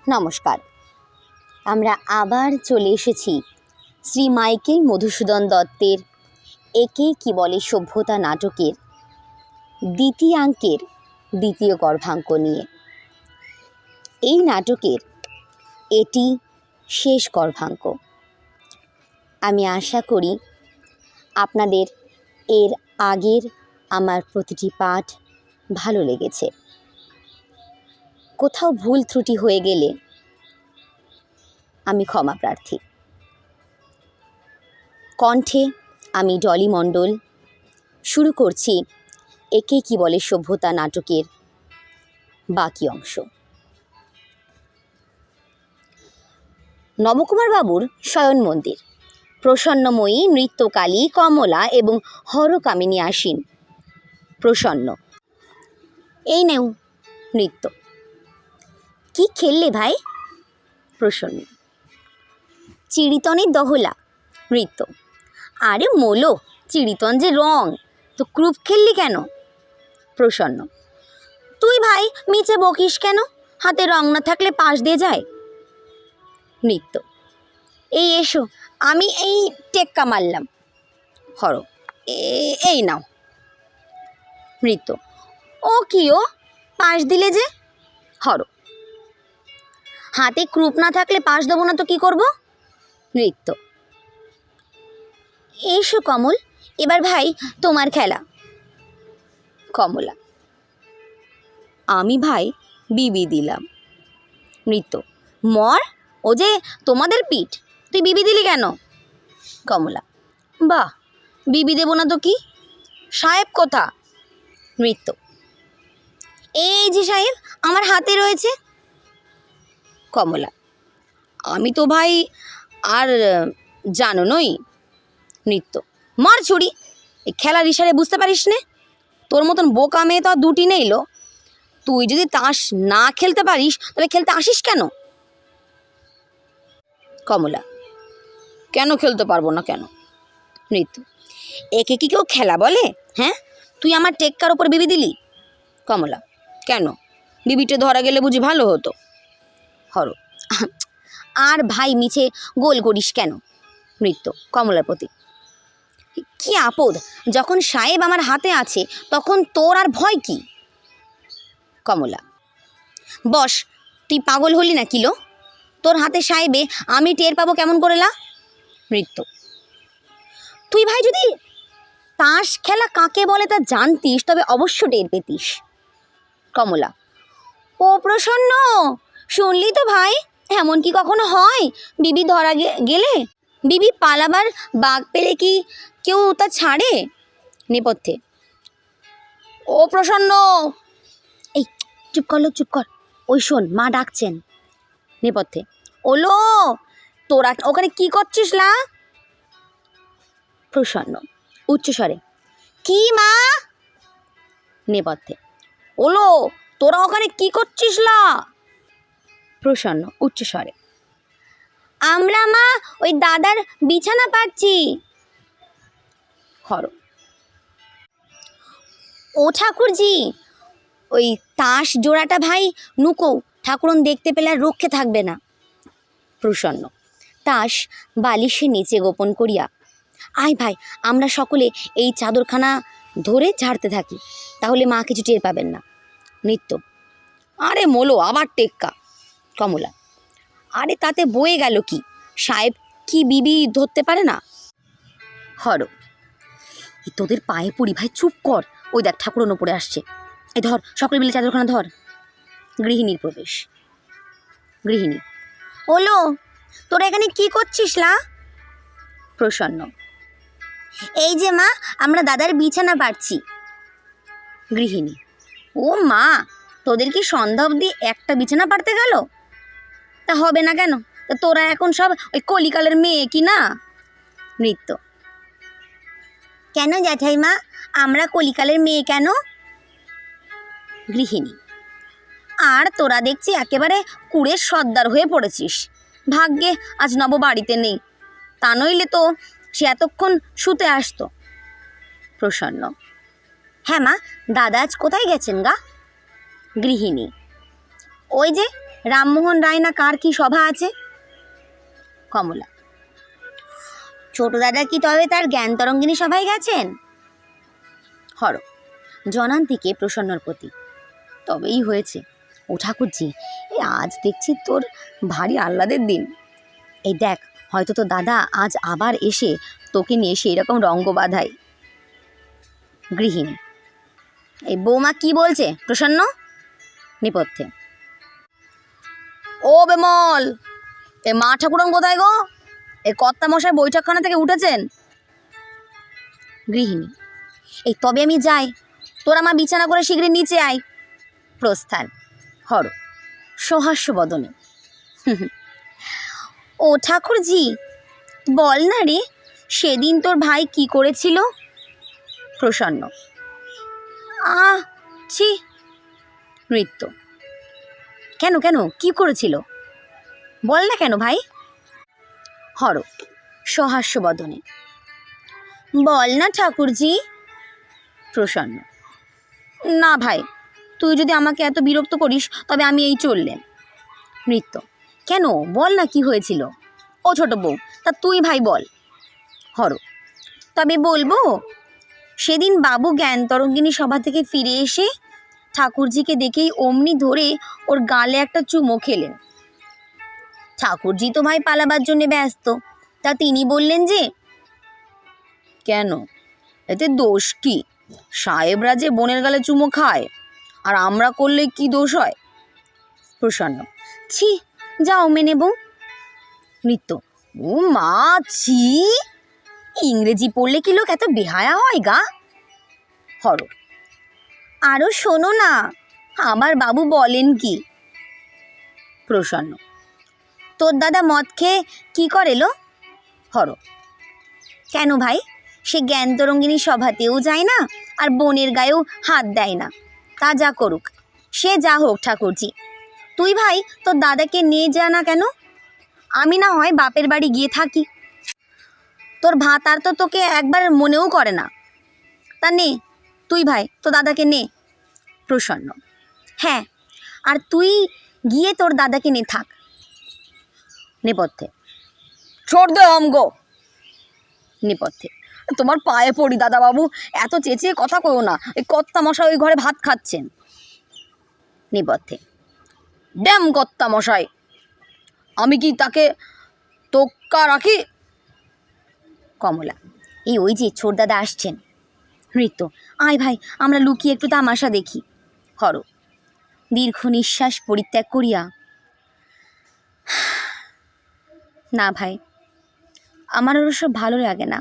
নমস্কার। আমরা আবার চলে এসেছি শ্রী মাইকেল মধুসূদন দত্তের একে কি বলে সভ্যতা নাটকের দ্বিতীয়াঙ্কের দ্বিতীয় গর্ভাঙ্ক নিয়ে। এই নাটকের এটি শেষ গর্ভাঙ্ক। আমি আশা করি আপনাদের এর আগের আমার প্রতিটি পাঠ ভালো লেগেছে। কোথাও ভুল ত্রুটি হয়ে গেলে আমি ক্ষমা প্রার্থী। কণ্ঠে আমি ডলি মণ্ডল। শুরু করছি একে কি বলে সভ্যতা নাটকের বাকি অংশ। নবকুমার বাবুর শয়ন মন্দির। প্রসন্নময়ী, নৃত্যকালী, কমলা এবং হরকামিনী আসীন। প্রসন্ন, এই নেও নৃত্য। কি খেললে ভাই? প্রসন্ন, চিড়িতনের দহলা। নৃত্য, আরে মোলো, চিড়িতন যে রং, তো ক্রুপ খেললি কেন? প্রসন্ন, তুই ভাই মিছে বকিস কেন? হাতে রং না থাকলে পাশ দিয়ে যায়। নৃত্য, এই এসো, আমি এই টেক্কা মারলাম। হর, এই নাও। নৃত্য, ও কি ও, পাশ দিলে যে? হর, হাতে ক্রুপ না থাকলে পাশ দেবো না তো কি করব? নৃত্য, এসো কমল, এবার ভাই তোমার খেলা। কমলা, আমি ভাই বিবি দিলাম। নৃত্য, মর, ও যে তোমাদের পিঠ, তুই বিবি দিলি কেন? কমলা, বাহ, বিবি দেব না তো কি? সাহেব কোথা? নৃত্য, এই যে সাহেব আমার হাতে রয়েছে। কমলা, আমি তো ভাই আর জানো নই। নৃত্য, মার ছুরি, এই খেলার ইশারে বুঝতে পারিস নে? তোর মতন বোকা মেয়ে তো আর দুটি নেইলো। তুই যদি তাস না খেলতে পারিস তবে খেলতে আসিস কেন? কমলা, কেন খেলতে পারবো না কেন? নৃত্য, একে কি কেউ খেলা বলে? হ্যাঁ, তুই আমার টেক্কার ওপর বিবি দিলি। কমলা, কেন, বিবিটে ধরা গেলে বুঝি ভালো হতো? হর, আর ভাই মিছে গোল করিস কেন? নৃত্য কমলার প্রতি, কি আপদ, যখন সাহেব আমার হাতে আছে তখন তোর আর ভয় কি? কমলা, বস, তুই পাগল হলি না কিলো? তোর হাতে সাহেবে আমি টের পাবো কেমন করে লা? নৃত্য, তুই ভাই যদি তাস খেলা কাকে বলে তা জানতিস তবে অবশ্য টের পেতিস। কমলা, ও প্রসন্ন, শুনলি তো ভাই, এমন কি কখনো হয়? বিবি ধরা গেলে, বিবি পালাবার বাঘ পেলে কি কেউ তা ছাড়ে? নেপথ্যে, ও প্রসন্ন, এই চুপ করলো, চুপ কর, ওই শোন মা ডাকছেন। নেপথ্যে, ওলো, তোরা ওখানে কি করছিস লা? প্রসন্ন উচ্চস্বরে, কি মা? নেপথ্যে, ওলো, তোরা ওখানে কি করছিস লা? প্রসন্ন উচ্চস্বরে, আমরা মা ওই দাদার বিছানা পাচ্ছি। হর, ও ঠাকুরজি, ওই তাস জোড়াটা ভাই নুকো, ঠাকুরন দেখতে পেলে আর রক্ষে থাকবে না। প্রসন্ন তাস বালিশের নিচে গোপন করিয়া, আয় ভাই আমরা সকলে এই চাদরখানা ধরে ঝাড়তে থাকি, তাহলে মা কিছু টের পাবেন না। নৃত্য, আরে মোলো, আবার টেক্কা। কমলা, আরে তাতে বয়ে গেল কি, সাহেব কি বিবি ধরতে পারে না? হর, তোদের পায়ে পড়ি ভাই, চুপ কর, ওই দেখ ঠাকুরন ওপরে আসছে, এই ধর সকলে মিলে চাদরখানা ধর। গৃহিণীর প্রবেশ। গৃহিণী, ওলো, তোরা এখানে কি করছিস লা? প্রসন্ন, এই যে মা আমরা দাদার বিছানা পাচ্ছি। গৃহিণী, ও মা, তোদের কি সন্ধ্যা অবধি একটা বিছানা পাড়তে গেল? তা হবে না কেন? তা তোরা এখন সব ওই কলিকালের মেয়ে কি না? নৃত্য, কেন জ্যাঠাইমা, আমরা কলিকালের মেয়ে কেন? গৃহিণী, আর তোরা দেখছি একেবারে কুড়ের সর্দার হয়ে পড়েছিস। ভাগ্যে আজ নব বাড়িতে নেই, তা নইলে তো সে এতক্ষণ শুতে আসতো। প্রসন্ন, হ্যাঁ মা, দাদা আজ কোথায় গেছেন গা? গৃহিণী, ওই যে রামমোহন রায় না কার কি সভা আছে? কমলা: ছোট দাদা কি তবে তার জ্ঞান তরঙ্গিনী সভায় গেছেন? হর: জনান্তিকে প্রসন্নর প্রতি: তবেই হয়েছে। ও ঠাকুরজি, এই আজ দেখছি তোর ভারী আহ্লাদের দিন। এই দেখ, হয়তো তো দাদা আজ আবার এসে তোকে নিয়ে সেই রকম রঙ্গ বাঁধায়। গৃহিণী: এই বৌমা কি বলছে প্রসন্ন? নেপথ্যে: ও বেমল, এ মা ঠাকুরন কোথায় গো? এ কর্তামশাই বৈঠকখানা থেকে উঠেছেন। গৃহিণী: এই তবে আমি যাই, তোরা মা বিছানা করে শীঘ্রই নিচে আয়। প্রস্থান। হর সহাস্য বদনে: ও ঠাকুরজি, বল না রে, সেদিন তোর ভাই কি করেছিল? প্রসন্ন: ছি। নৃত্য: কেন কেন, কি করেছিল? বল না কেন ভাই? হর সহাস্য বদনে: বল না ঠাকুরজি। প্রসন্ন: না ভাই, তুই যদি আমাকে এত বিরক্ত করিস তবে আমি এই চললেন। নৃত্য: কেন, বল না কি হয়েছিল? ও ছোট বউ, তা তুই ভাই বল। হর: তবে বলবো, সেদিন বাবু জ্ঞান তরঙ্গিনী সভা থেকে ফিরে এসে ঠাকুরজিকে দেখেই অমনি ধরে ওর গালে একটা চুমো খেলেন। ঠাকুরজি তো ভাই পালাবার জন্যে ব্যস্ত, তা তিনি বললেন যে, কেন, এতে দোষ কি? সাহেবরা যে বোনের গালে চুমো খায়, আর আমরা করলে কি দোষ হয়? প্রসন্ন: ছি, যাও মেনে বউ। নৃত্য: ও মা, ছি, ইংরেজি পড়লে কি লোক এত বেহায়া হয় গা? হর: আরও শোনো না, আমার বাবু বলেন কি? প্রসন্ন: তোর দাদা মদ খেয়ে কি করেলো? হর: কেন ভাই, সে জ্ঞান তরঙ্গিনী সভাতেও যায় না, আর বোনের গায়েও হাত দেয় না। তা যা করুক, সে যা হোক ঠাকুরজি, তুই ভাই তোর দাদাকে নিয়ে যা না কেন? আমি না হয় বাপের বাড়ি গিয়ে থাকি। তোর ভাত আর তো তোকে একবার মনেও করে না। তা নে, তুই ভাই তোর দাদাকে নে। প্রসন্ন: হ্যাঁ, আর তুই গিয়ে তোর দাদাকে নে থাক। নেপথ্যে: ছোড় দে আমগো। নেপথ্যে: তোমার পায়ে পড়ি দাদাবাবু, এত চেঁচিয়ে কথা কইও না, এই কর্তা মশাই ওই ঘরে ভাত খাচ্ছেন। নেপথ্যে: ড্যাম কর্তা মশাই, আমি কি তাকে তোক্কা রাখি? কমলা: এই ওই যে ছোট দাদা আসছেন। নৃত্য: আয় ভাই, আমরা লুকিয়ে একটু তামাশা দেখি। হর দীর্ঘ নিঃশ্বাস পরিত্যাগ করিয়া: না ভাই, আমার ওসব ভালো লাগে না।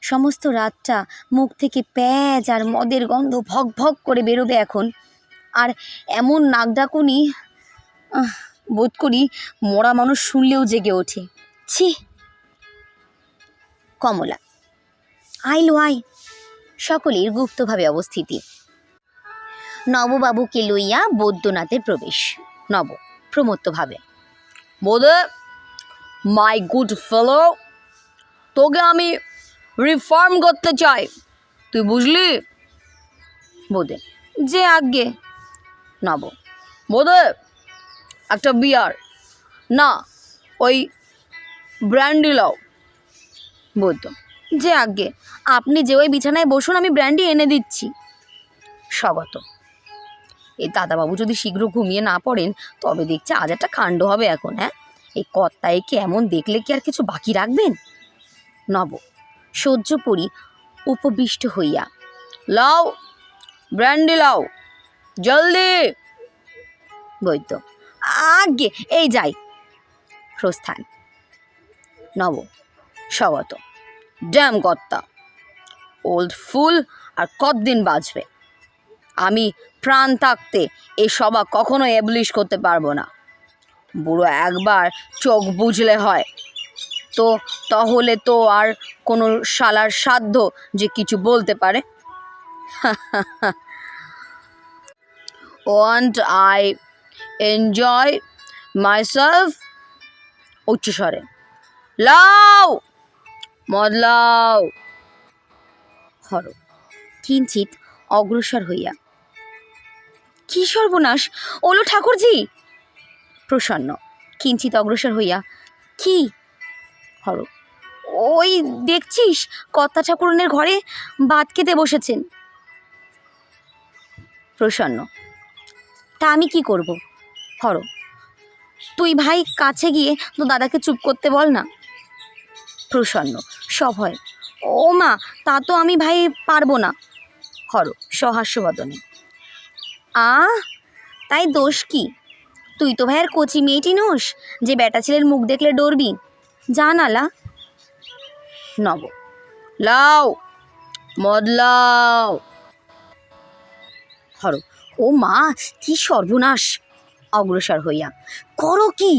সমস্ত রাতটা মুখ থেকে প্যাঁচ আর মদের গন্ধ ভক ভক করে বেরোবে এখন, আর এমন নাক ডাকুনি বোধ করি মরা মানুষ শুনলেও জেগে ওঠে। ছি। কমলা: আইলো আয়। সকলের গুপ্তভাবে অবস্থিতি। নববাবুকে লইয়া বৈদ্যনাথের প্রবেশ। নব প্রমত্তভাবে: বোধে, মাই গুড ফেলো, তোকে আমি রিফর্ম করতে চাই, তুই বুঝলি? বোধে: যে আজ্ঞে। নব: বোধে, একটা বিয়ার, না ওই ব্র্যান্ডি লাও। বৈদ্য: যে আজ্ঞে, আপনি যে ওই বিছানায় বসুন, আমি ব্র্যান্ডি এনে দিচ্ছি। স্বগত: এই দাদাবাবু যদি শীঘ্র ঘুমিয়ে না পড়েন তবে দেখছি আজ একটা কাণ্ড হবে এখন। হ্যাঁ, এই কর্তা একে এমন দেখলে কি আর কিছু বাকি রাখবেন? নব সহ্য পরি উপবিষ্ট হইয়া: লাও, ব্র্যান্ডি লাও, জলদি। বৈদ্য: আজ্ঞে, এই যাই। প্রস্থান। নব স্বগত: ড্যাম কর্তা, ওল্ড ফুল, আর কতদিন বাঁচবে? আমি প্রাণ থাকতে এ সভা কখনো এবলিশ করতে পারবো না। বুড়ো একবার চোখ বুঝলে হয়, তো তাহলে তো আর কোনো শালার সাধ্য যে কিছু বলতে পারে। Want I enjoy myself. উচ্চস্বরে: লাও, মদ লাও। হর কিঞ্চিত অগ্রসর হইয়া: কি সর্বনাশ! ওলো ঠাকুরজি। প্রসন্ন কিঞ্চিত অগ্রসর হইয়া, কি? হর, ওই দেখছিস কর্তা ঠাকুরনের ঘরে ভাত খেতে বসেছেন। প্রসন্ন, তা আমি কি করব? হর, তুই ভাই কাছে গিয়ে তো দাদাকে চুপ করতে বল না। প্রসন্ন সভয়, ও মা, তা তো আমি ভাই পারবো না। হর সহাস্যবদনে, তাই দোষ কি? তুই তো ভাইয়ের কচি মেয়েটি নোস যে বেটা ছেলের মুখ দেখলে ডরবি। যা নালা। নব, লাও মদ লাও। হর, ও মা, কি সর্বনাশ! অগ্রসর হইয়া, করো কি?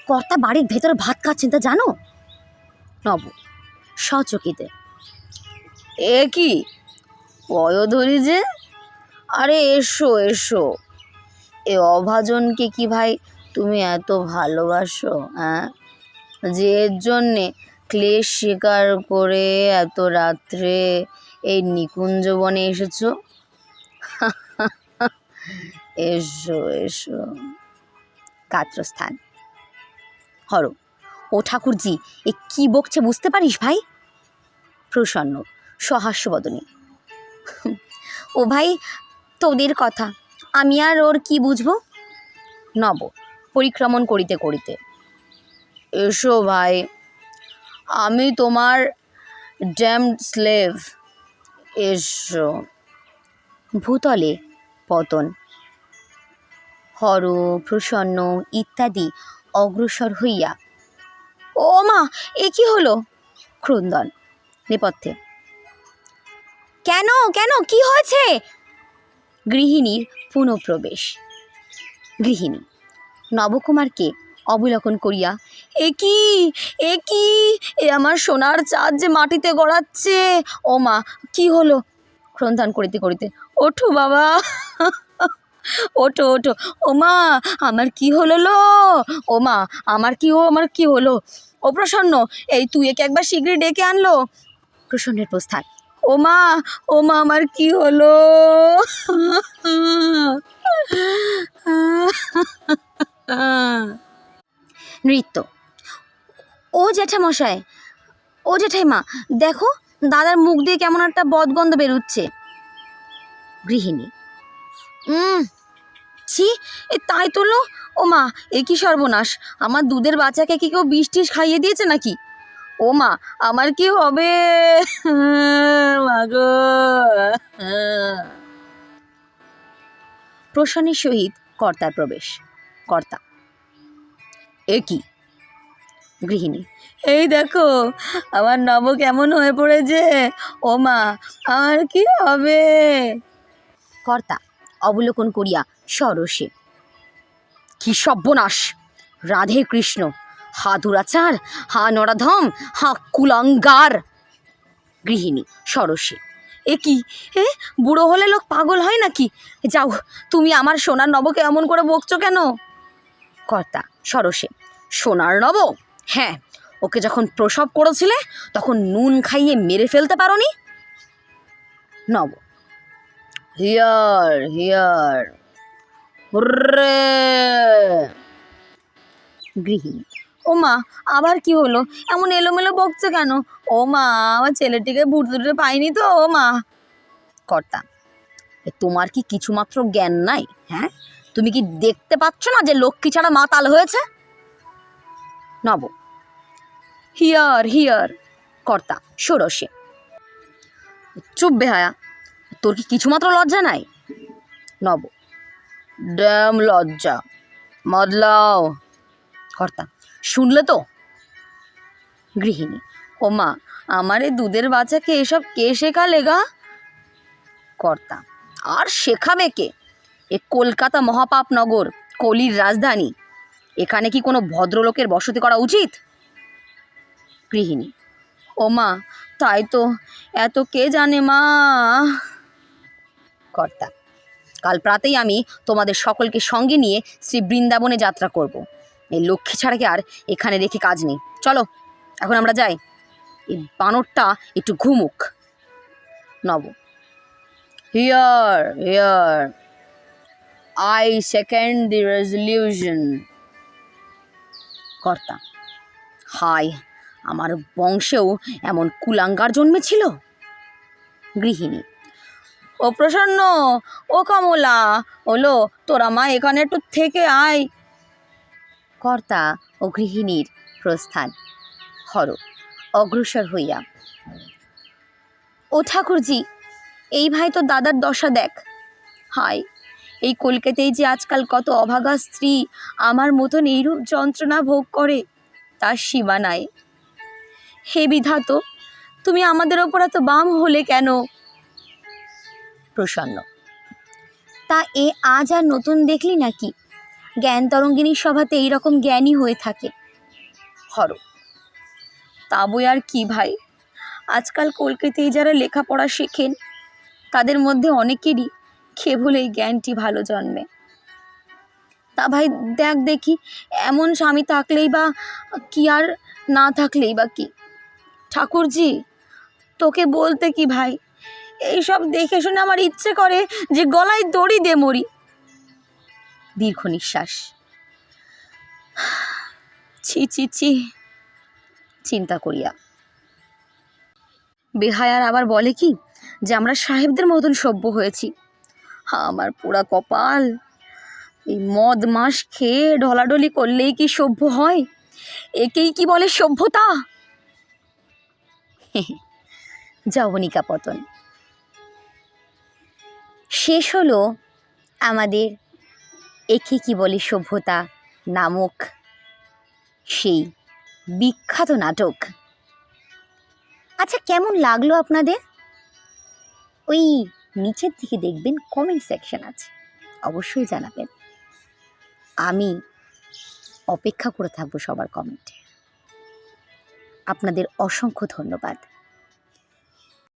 কর্তা বাড়ির ভেতরে ভাত খাচ্ছেন তা জানো? নব সচকিতে, এ কি পয়ধরি যে? আরে এসো এসো। এ অভাজনকে কি ভাই তুমি এত ভালোবাসো? হ্যাঁ, যে এর জন্যে ক্লেশ স্বীকার করে এত রাত্রে এই নিকুঞ্জবনে এসেছো? এসো এসো। গাত্রস্থান। হর, ও ঠাকুরজি, এ কি বকছে বুঝতে পারিস ভাই? প্রসন্ন সহাস্যবদনে, ও ভাই, তোদের কথা আমি আর ওর কি বুঝবো? নব পরিক্রমণ করিতে করিতে, এসো ভাই, আমি তোমার ড্যামড স্লেভ, এসো। ভূতলে পতন। হর, প্রসন্ন ইত্যাদি অগ্রসর হইয়া, ও মা, এ কি হলো? ক্রন্দন নেপথ্যে, কেন কেন, কি হয়েছে? গৃহিণীর পুনঃপ্রবেশ। গৃহিণী নবকুমারকে অবলোকন করিয়া, এ কি, এ কি, এ আমার সোনার চাঁদ যে মাটিতে গড়াচ্ছে। ও মা, কি হলো? ক্রন্দন করিতে করিতে, ওঠো বাবা, ওঠো ওঠো। ও মা, আমার কি হলো লো? ও মা, আমার কি হলো? ও প্রসন্ন, এই তুই একে একবার শীঘ্রই ডেকে আনলো। প্রসন্নের প্রস্থান। ও মা, ও মা, আমার কি হলো? নৃত্য। ও জ্যাঠামশাই, ও জ্যাঠাইমা, দেখো দাদার মুখ দিয়ে কেমন একটা বদগন্ধ বেরোচ্ছে। গৃহিণী, ছি, এ তাই তো লো। ও মা, এ কি সর্বনাশ! আমার দুধের বাচ্চাকে কি কেউ বিষ টিষ খাইয়ে দিয়েছে নাকি? ও মা, আমার কি হবে? মাগো। প্রসন্নের সহিত কর্তার প্রবেশ। কর্তা, এ কি? গৃহিণী, এই দেখো আমার নব কেমন হয়ে পড়েছে। ও মা, আমার কি হবে? কর্তা অবলোকন করিয়া সরসে, কি সর্বনাশ! রাধে কৃষ্ণ, হা দুরাচার, হা নরাধম, হা কুলাঙ্গার। গৃহিণী সরসে, এ কি? বুড়ো হলে লোক পাগল হয় নাকি? যাও, তুমি আমার সোনার নবকে এমন করে বকছো কেন? কর্তা সরসে, সোনার নব? হ্যাঁ, ওকে যখন প্রসব করেছিলে তখন নুন খাইয়ে মেরে ফেলতে পারোনি? নব, হিয়ার হিয়ার, হুররে। গৃহিণী, ও মা, আবার কি হলো? এমন এলোমেলো বকছে কেন? ও মা, আমার ছেলেটিকে ভুটে পাইনি তো। ও মা। কর্তা, তোমার কি কিছুমাত্র জ্ঞান নাই? হ্যাঁ, তুমি কি দেখতে পাচ্ছ না যে লক্ষ্মী ছাড়া মাতাল হয়েছে? নব, হিয়ার হিয়ার। কর্তা ষোড়শে, চুপ বেহায়া, তোর কি কিছুমাত্র লজ্জা নাই? নব, ড্যাম লজ্জা, মদলাও। কর্তা, শুনলে তো? গৃহিণী, ও মা, আমার এই দুধের বাচ্চাকে এসব কে শেখালে গা? কর্তা, আর শেখাবে কে? এ কলকাতা মহাপাপ নগর, কলির রাজধানী, এখানে কি কোনো ভদ্রলোকের বসতি করা উচিত? গৃহিণী, ও মা, তাই তো, এত কে জানে মা। কর্তা, কাল প্রাতেই আমি তোমাদের সকলকে সঙ্গে নিয়ে শ্রী বৃন্দাবনে যাত্রা করব। এই লক্ষ্মী ছাড়াকে আর এখানে রেখে কাজ নেই। চলো, এখন আমরা যাই, এই বানরটা একটু ঘুমুক। নব, here here. I second the resolution. কর্তা, হায়, আমার বংশেও এমন কুলাঙ্গার জন্মেছিল। গৃহিণী, ও প্রসন্ন, ও কমলা, হলো তোরা মা এখানে একটু থেকে আয়। কর্তা ও গৃহিণীর প্রস্থান। হর অগ্রসর হইয়া, ও ঠাকুরজি, এই ভাই তো দাদার দশা দেখ। হায়, এই কলকাতায় যে আজকাল কত অভাগা স্ত্রী আমার মতন এইরূপ যন্ত্রণা ভোগ করে, তার সীমা নাই। হে বিধাত, তুমি আমাদের ওপর এত বাম হলে কেন? প্রসন্ন, তা এ আজ আর নতুন দেখলি নাকি? জ্ঞান তরঙ্গিনীর সভাতে এইরকম জ্ঞানী হয়ে থাকে। হর, তা বই আর কি ভাই, আজকাল কলকাতায় যারা লেখাপড়া শেখেন তাদের মধ্যে অনেকেরই কেবল এই জ্ঞানটি ভালো জন্মে। তা ভাই দেখ দেখি, এমন স্বামী থাকলেই বা কি আর না থাকলেই বা কি? ঠাকুরজি, তোকে বলতে কি ভাই, এইসব দেখে শুনে আমার ইচ্ছে করে যে গলায় দড়ি দে মরি। দীর্ঘ নিঃশ্বাস। ছি ছি ছি। চিন্তা করিয়া বেহায়ার আবার বলে কি যে আমরা সাহেবদের মতন সভ্য হয়েছি। আমার পোড়া কপাল, এই মদ মাস খেয়ে ঢলাঢলি করলেই কি সভ্য হয়? একেই কি বলে সভ্যতা? যবনিকা পতন। শেষ হলো আমাদের একে কি বলে সভ্যতা নামক সেই বিখ্যাত নাটক। আচ্ছা, কেমন লাগলো আপনাদের? ওই নিচের দিকে দেখবেন কমেন্ট সেকশন আছে, অবশ্যই জানাবেন। আমি অপেক্ষা করে থাকবো সবার কমেন্টে। আপনাদের অসংখ্য ধন্যবাদ।